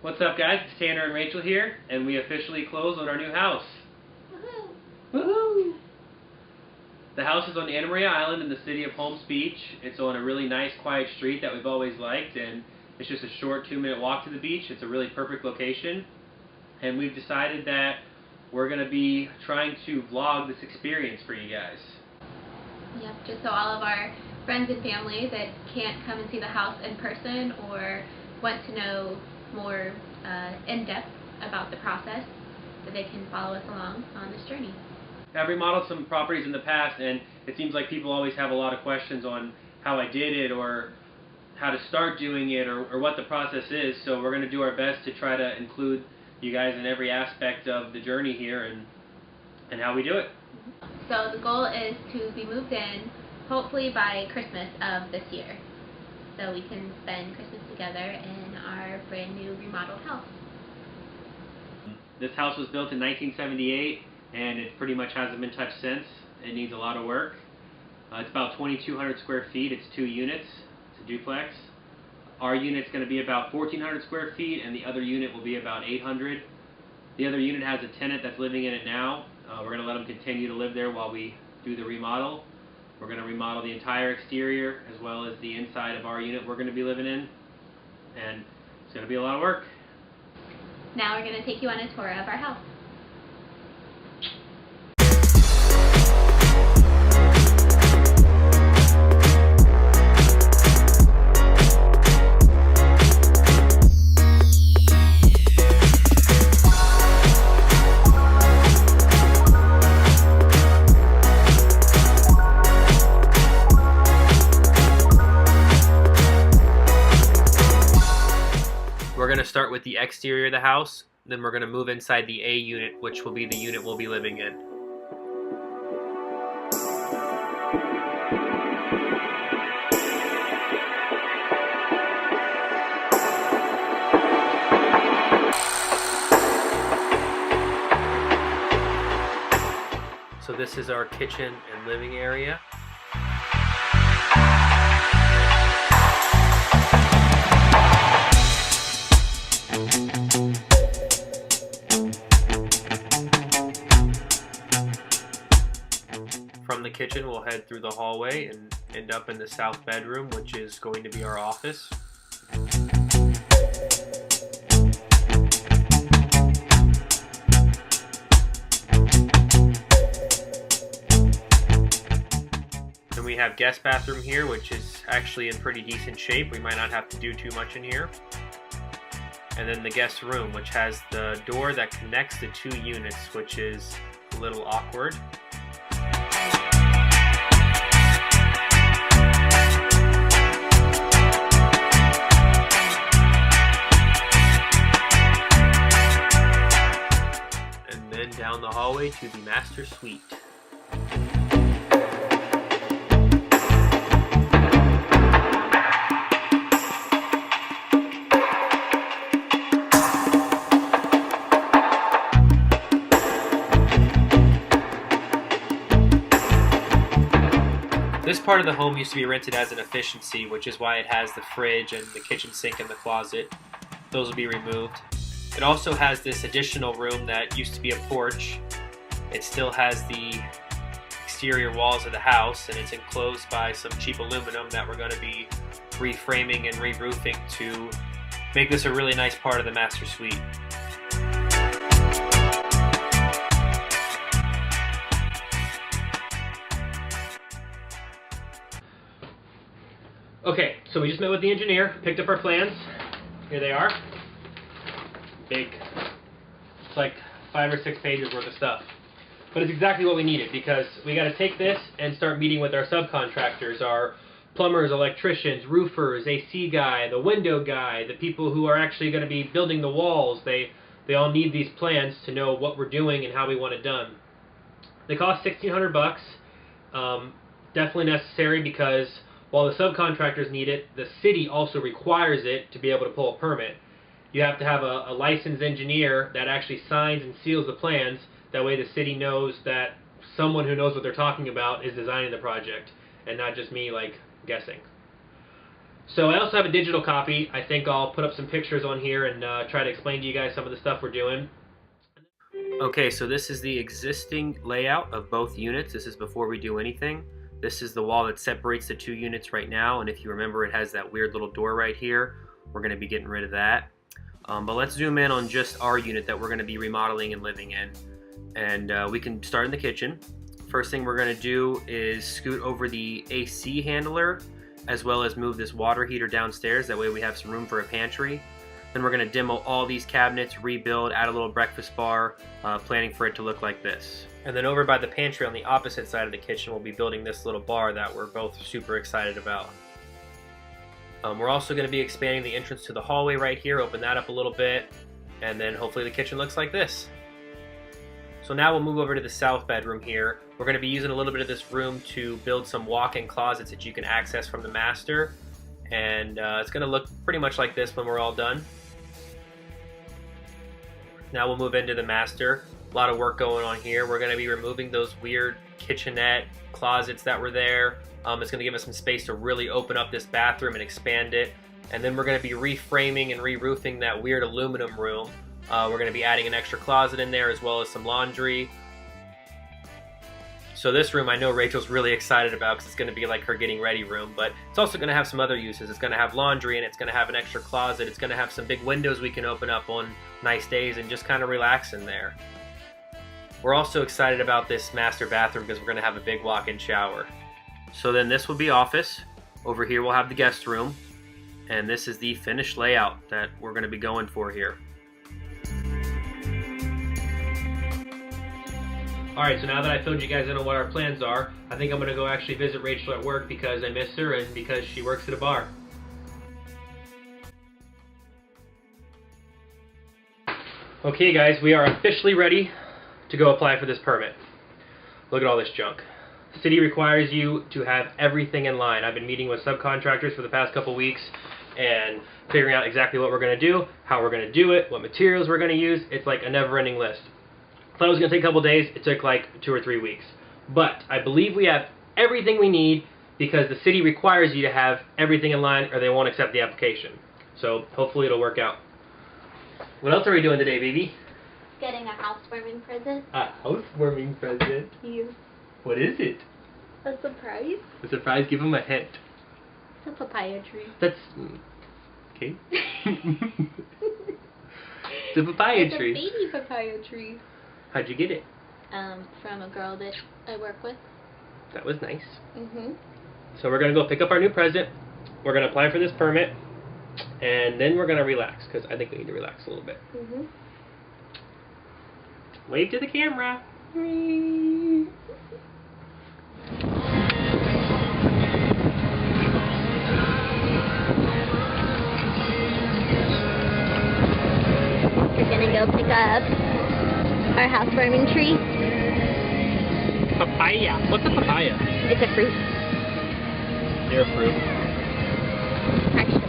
What's up, guys? It's Tanner and Rachel here, and we officially closed on our new house. Woohoo! Woohoo! The house is on Anna Maria Island in the city of Holmes Beach. It's on a really nice, quiet street that we've always liked, and it's just a short 2-minute walk to the beach. It's a really perfect location, and we've decided that we're going to be trying to vlog this experience for you guys. Yep, just so all of our friends and family that can't come and see the house in person or want to know more in-depth about the process, that they can follow us along on this journey. I've remodeled some properties in the past, and it seems like people always have a lot of questions on how I did it or how to start doing it or what the process is. So we're going to do our best to try to include you guys in every aspect of the journey here and how we do it. So the goal is to be moved in hopefully by Christmas of this year, so we can spend Christmas together in our brand new remodeled house. This house was built in 1978, and it pretty much hasn't been touched since. It needs a lot of work. It's about 2,200 square feet. It's 2 units. It's a duplex. Our unit's going to be about 1,400 square feet, and the other unit will be about 800. The other unit has a tenant that's living in it now. We're going to let them continue to live there while we do the remodel. We're going to remodel the entire exterior as well as the inside of our unit we're going to be living in, and it's going to be a lot of work. Now we're going to take you on a tour of our house. We're going to start with the exterior of the house, then we're going to move inside the A unit, which will be the unit we'll be living in. So this is our kitchen and living area. From the kitchen, we'll head through the hallway and end up in the south bedroom, which is going to be our office. And we have guest bathroom here, which is actually in pretty decent shape. We might not have to do too much in here. And then the guest room, which has the door that connects the 2 units, which is a little awkward. And then down the hallway to the master suite. This part of the home used to be rented as an efficiency, which is why it has the fridge and the kitchen sink and the closet. Those will be removed. It also has this additional room that used to be a porch. It still has the exterior walls of the house, and it's enclosed by some cheap aluminum that we're going to be reframing and re-roofing to make this a really nice part of the master suite. Okay, so we just met with the engineer, picked up our plans. Here they are. Big. It's like 5 or 6 pages worth of stuff. But it's exactly what we needed, because we got to take this and start meeting with our subcontractors, our plumbers, electricians, roofers, AC guy, the window guy, the people who are actually going to be building the walls. They all need these plans to know what we're doing and how we want it done. They cost $1,600. Definitely necessary, because while the subcontractors need it, the city also requires it to be able to pull a permit. you have to have a licensed engineer that actually signs and seals the plans. That way the city knows that someone who knows what they're talking about is designing the project, and not just me like guessing. So I also have a digital copy. I think I'll put up some pictures on here and try to explain to you guys some of the stuff we're doing. Okay, so this is the existing layout of both units. This is before we do anything. This is the wall that separates the two units right now, and if you remember, it has that weird little door right here. We're going to be getting rid of that. But let's zoom in on just our unit that we're going to be remodeling and living in. And we can start in the kitchen. First thing we're going to do is scoot over the AC handler, as well as move this water heater downstairs. That way we have some room for a pantry. Then we're going to demo all these cabinets, rebuild, add a little breakfast bar, planning for it to look like this. And then over by the pantry on the opposite side of the kitchen, we'll be building this little bar that we're both super excited about. We're also going to be expanding the entrance to the hallway right here, open that up a little bit, and then hopefully the kitchen looks like this. So now we'll move over to the south bedroom here. We're going to be using a little bit of this room to build some walk-in closets that you can access from the master. And it's going to look pretty much like this when we're all done. Now we'll move into the master. A lot of work going on here. We're going to be removing those weird kitchenette closets that were there. It's going to give us some space to really open up this bathroom and expand it. And then we're going to be reframing and re-roofing that weird aluminum room. We're going to be adding an extra closet in there as well as some laundry. So this room I know Rachel's really excited about because it's going to be like her getting ready room, but it's also going to have some other uses. It's going to have laundry and it's going to have an extra closet. It's going to have some big windows we can open up on nice days and just kind of relax in there. We're also excited about this master bathroom because we're going to have a big walk-in shower. So then this will be office. Over here we'll have the guest room, and this is the finished layout that we're going to be going for here. Alright, so now that I filled you guys in on what our plans are, I think I'm going to go actually visit Rachel at work because I miss her and because she works at a bar. Okay guys, we are officially ready to go apply for this permit. Look at all this junk. The city requires you to have everything in line. I've been meeting with subcontractors for the past couple weeks and figuring out exactly what we're going to do, how we're going to do it, what materials we're going to use. It's like a never-ending list. I thought it was going to take a couple days. It took like 2 or 3 weeks. But I believe we have everything we need because the city requires you to have everything in line or they won't accept the application. So hopefully it'll work out. What else are we doing today, baby? Getting a housewarming present. A housewarming present? You. What is it? A surprise. A surprise? Give him a hint. It's a papaya tree. That's... okay. It's a papaya tree. It's a baby papaya tree. How'd you get it? From a girl that I work with. That was nice. Mm-hmm. So we're going to go pick up our new present. We're going to apply for this permit. And then we're going to relax, because I think we need to relax a little bit. Mm-hmm. Wave to the camera. We're going to go pick up our housewarming tree. Papaya. What's a papaya? It's a fruit. They're a fruit. Actually.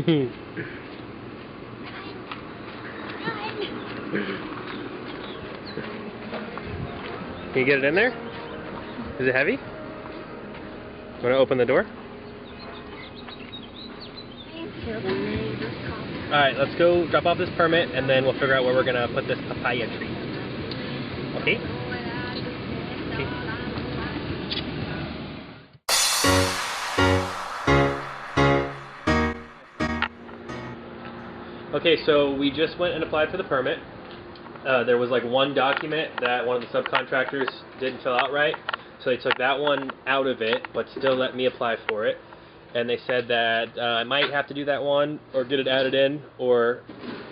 Can you get it in there? Is it heavy? Want to open the door? Alright, let's go drop off this permit and then we'll figure out where we're going to put this papaya tree. Okay? Okay, so we just went and applied for the permit. There was like one document that one of the subcontractors didn't fill out right, so they took that one out of it, but still let me apply for it. And they said that I might have to do that one, or get it added in, or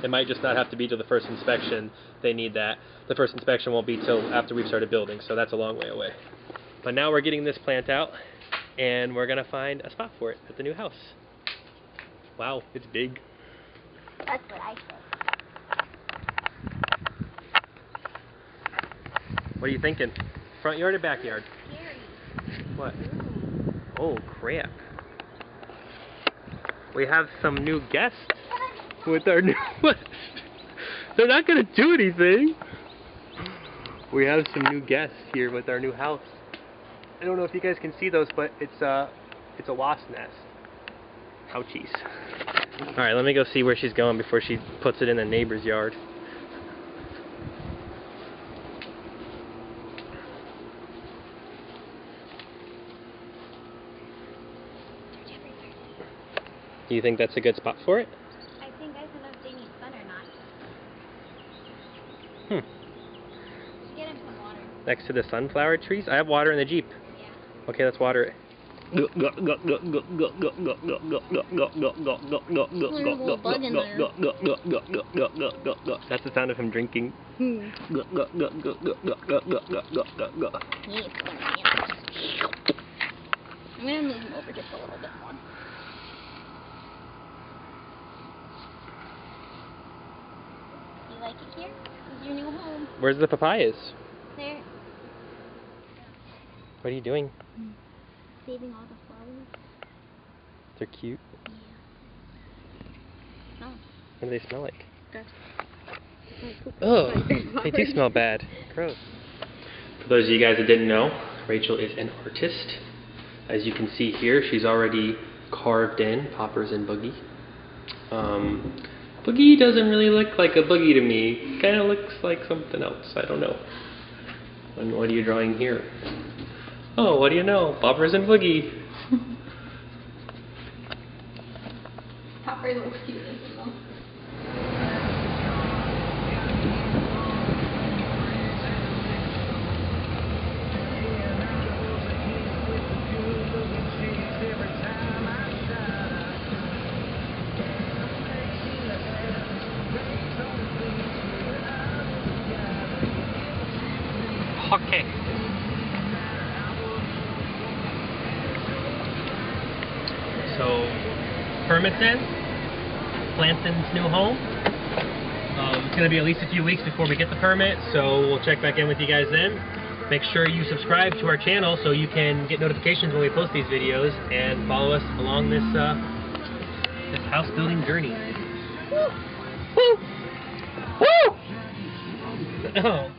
it might just not have to be till the first inspection. They need that. The first inspection won't be till after we've started building, so that's a long way away. But now we're getting this plant out, and we're going to find a spot for it at the new house. Wow, it's big. That's what I said. What are you thinking? Front yard or backyard? Scary. What? Oh, crap. We have some new guests with our new list. They're not going to do anything. We have some new guests here with our new house. I don't know if you guys can see those, but it's a wasp nest. Ouchies. Alright, let me go see where she's going before she puts it in the neighbor's yard. Do you think that's a good spot for it? I think I don't know if they need sun or not. Should get him some water. Next to the sunflower trees? I have water in the Jeep. Yeah. Okay, let's water it. That's the sound of him drinking. Yes, I'm gonna move him over just a little bit more. You like it here? This is your new home. Where's the papayas? There. What are you doing? Saving all the flowers. They're cute. Yeah. Oh. What do they smell like? Good. Oh, they do smell bad. Gross. For those of you guys that didn't know, Rachel is an artist. As you can see here, she's already carved in Poppers and Boogie. Boogie doesn't really look like a boogie to me. Kind of looks like something else. I don't know. And what are you drawing here? Oh, what do you know? Poppers and Boogie. Poppers looks cute as well. Okay. So, permits in, Planston's new home. It's going to be at least a few weeks before we get the permit, so we'll check back in with you guys then. Make sure you subscribe to our channel so you can get notifications when we post these videos, and follow us along this this house building journey. Woo! Woo! Woo! Oh.